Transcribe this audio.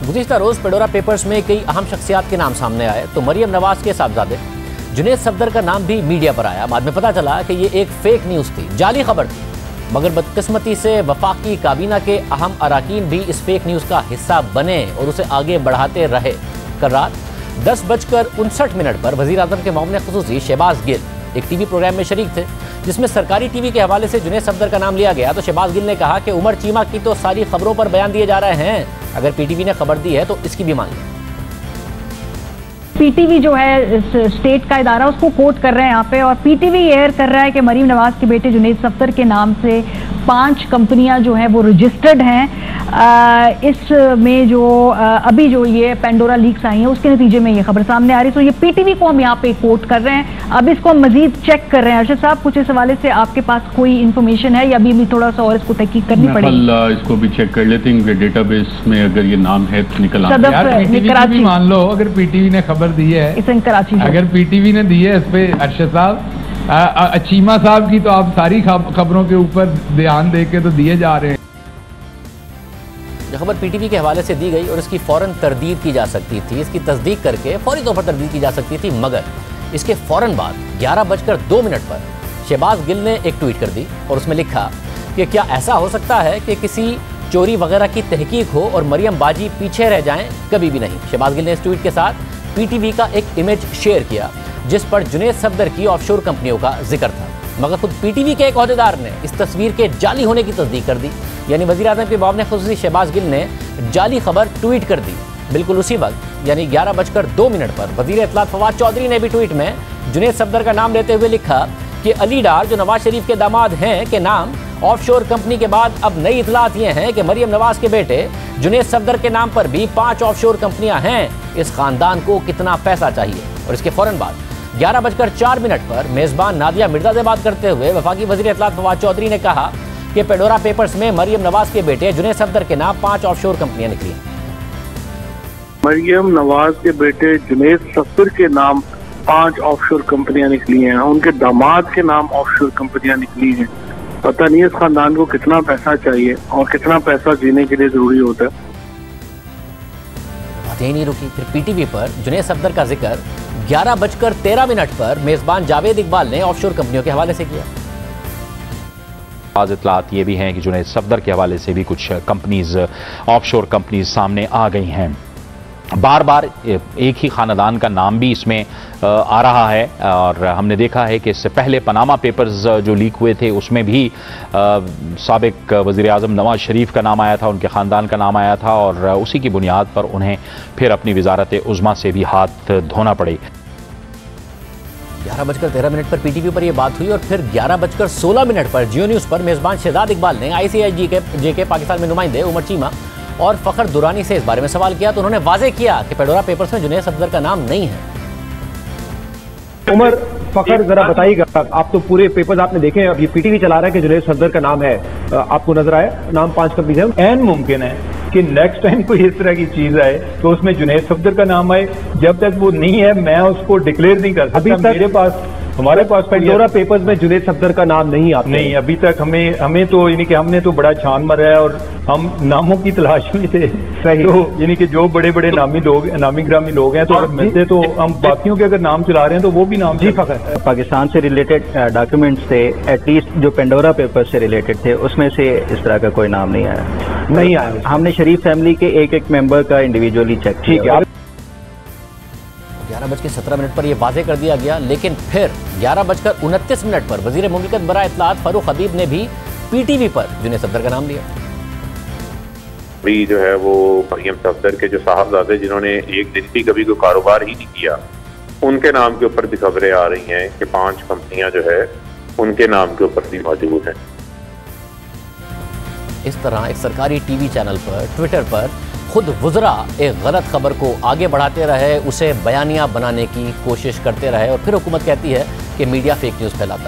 गुज़िश्ता रोज़ पेडोरा papers में कई अहम शख्सियात के नाम सामने आए तो मरियम नवाज के साहबजादे जुनैद सफदर का नाम भी मीडिया पर आया। बाद में पता चला कि ये एक फेक न्यूज़ थी, जाली खबर थी, मगर बदकिस्मती से वफाकी काबीना के अहम अराकीन भी इस फेक न्यूज़ का हिस्सा बने और उसे आगे बढ़ाते रहे। कल रात 10:59 पर वज़ीर आज़म के मामले खुसूसी शहबाज गिल एक टीवी प्रोग्राम में शरीक थे, जिसमें सरकारी टीवी के हवाले से जुनैद सफदर का नाम लिया गया। तो शहबाज गिल ने कहा कि उमर चीमा की तो सारी खबरों पर बयान दिए जा रहे हैं, अगर पीटीवी ने खबर दी है तो इसकी भी मान लें। पीटीवी जो है स्टेट का इदारा, उसको कोट कर रहे हैं यहाँ पे, और पीटीवी एयर कर रहा है कि मरियम नवाज के बेटे जुनैद सफदर के नाम से 5 कंपनियां जो हैं वो रजिस्टर्ड हैं। इसमें जो अभी जो ये पेंडोरा लीक्स आई हैं उसके नतीजे में ये खबर सामने आ रही है। तो ये पीटीवी को हम यहाँ पे कोट कर रहे हैं। अब इसको हम मजीद चेक कर रहे हैं। अरशद साहब, कुछ इस हवाले से आपके पास कोई इन्फॉर्मेशन है या अभी भी थोड़ा सा और इसको तहकीक करनी पड़ेगी? इसको भी चेक कर लेते हैं डेटाबेस में, अगर ये नाम है तो निकल आता है। मान लो अगर पीटीवी ने खबर दी है, कराची अगर पीटीवी ने दी है इस पे, अरशद साहब चीमा साहब की तो आप सारी खबरों के ऊपर ध्यान दे के तो दिए जा रहे हैं। यह खबर पीटीवी के हवाले से दी गई और इसकी फौरन तरदीद की जा सकती थी, इसकी तस्दीक करके फौरी तौर पर तरदीद की जा सकती थी, मगर इसके फौरन बाद 11:02 पर शहबाज गिल ने एक ट्वीट कर दी और उसमें लिखा कि क्या ऐसा हो सकता है कि किसी चोरी वगैरह की तहकीक हो और मरियम बाजी पीछे रह जाएं? कभी भी नहीं। शहबाज गिल ने इस ट्वीट के साथ पीटीवी का एक इमेज शेयर किया जिस पर जुनैद सफदर की ऑफशोर कंपनियों का जिक्र था, मगर खुद पीटीवी के एक ओहदेदार ने इस तस्वीर के जाली होने की तस्दीक कर दी। यानी वज़ीर आज़म के मामले खुसूसी शहबाज गिल ने जाली खबर ट्वीट कर दी। बिल्कुल उसी वक्त यानी 11:02 पर वज़ीर इत्तलात फवाद चौधरी ने भी ट्वीट में जुनैद सफदर का नाम लेते हुए लिखा कि अली डार जो नवाज शरीफ के दामाद हैं के नाम ऑफशोर कंपनी के बाद अब नई इत्तलात ये हैं कि मरियम नवाज के बेटे जुनैद सफदर के नाम पर भी 5 ऑफशोर कंपनियां हैं। इस खानदान को कितना पैसा चाहिए? और इसके फौरन बाद 11:04 पर मेजबान नादिया मिर्जा से बात करते हुए वफाकी वज़ीर इत्तलात फवाद चौधरी ने कहा कि पेडोरा पेपर्स में मरियम नवाज के बेटे जुनैद सफदर के नाम 5 ऑफशोर कंपनियां निकली। मरियम नवाज के बेटे जुनैद सफदर के नाम 5 ऑफशोर कंपनियां निकली हैं, उनके दामाद के नाम ऑफशोर कंपनियां निकली हैं। पता नहीं इस खानदान को कितना पैसा चाहिए और कितना पैसा जीने के लिए जरूरी होता है। बात यही नहीं रुकी, फिर पीटीवी पर जुनैद सफदर का जिक्र 11:13 पर मेजबान जावेद इकबाल ने ऑफशोर कंपनियों के हवाले से किया। आज इत्तलात ये भी हैं कि जुनैद सफदर के हवाले से भी कुछ कंपनीज, ऑफशोर कंपनीज सामने आ गई हैं। बार बार एक ही खानदान का नाम भी इसमें आ रहा है और हमने देखा है कि इससे पहले पनामा पेपर्स जो लीक हुए थे उसमें भी साबिक वज़ीर आज़म नवाज शरीफ का नाम आया था, उनके ख़ानदान का नाम आया था और उसी की बुनियाद पर उन्हें फिर अपनी वज़ारत उज़्मा से भी हाथ धोना पड़े। 11:13 पर पीटीवी पर यह बात हुई और फिर 11:16 पर जियो न्यूज़ पर मेज़बान शहजाद इकबाल ने ICIJ के पाकिस्तान में नुमाइंदे उमर चीमा और फ़खर दुरानी से इस बारे में सवाल किया तो उन्होंने वाज़ेह किया कि पेडोरा पेपर्स में जुनैद सफदर का नाम नहीं है। उमर, फ़खर, जरा बताइएगा, आप तो पूरे पेपर्स आपने देखे हैं, अब ये पीटीवी चला रहा है कि जुनैद सफदर का नाम है, आपको नजर आया नाम 5 कंपनी है? एन मुमकिन है कि नेक्स्ट टाइम कोई इस तरह की चीज आए तो उसमें जुनैद सफदर का नाम आए। जब तक वो नहीं है मैं उसको डिक्लेयर नहीं कर सकता। हमारे पास पेडोरा पेपर्स में जुनैद सफदर का नाम नहीं आता। नहीं, अभी तक हमें तो यानी कि हमने तो बड़ा छान मारा है और हम नामों की तलाश में थे। तो यानी कि जो बड़े बड़े नामी ग्रामी लोग हैं तो अगर मिलते तो हम बाकियों के अगर नाम चला रहे हैं तो वो भी नाम। जी फ़खर, पाकिस्तान से रिलेटेड डॉक्यूमेंट्स थे, एटलीस्ट जो पेंडोरा पेपर से रिलेटेड थे उसमें से इस तरह का कोई नाम नहीं आया। हमने शरीफ फैमिली के एक मेंबर का इंडिविजुअली चेक किया। 11:17 पर यह वाज़ेह कर दिया गया, लेकिन फिर 11:29 पर वज़ीर मुमलिकत बराए इत्तलात फारूक हबीब ने भी पीटीवी पर जुनैद सफदर का नाम लिया। अभी जो है वो मरियम सफदर के जो साहबजादे जिन्होंने एक दिन भी कभी कोई कारोबार ही नहीं किया, उनके नाम के ऊपर भी खबरें आ रही हैं कि 5 कंपनियां जो है उनके नाम के ऊपर भी मौजूद हैं। इस तरह एक सरकारी टीवी चैनल पर, ट्विटर पर खुद वुज़रा एक गलत खबर को आगे बढ़ाते रहे, उसे बयानिया बनाने की कोशिश करते रहे और फिर हुकूमत कहती है कि मीडिया फेक न्यूज़ फैलाता है।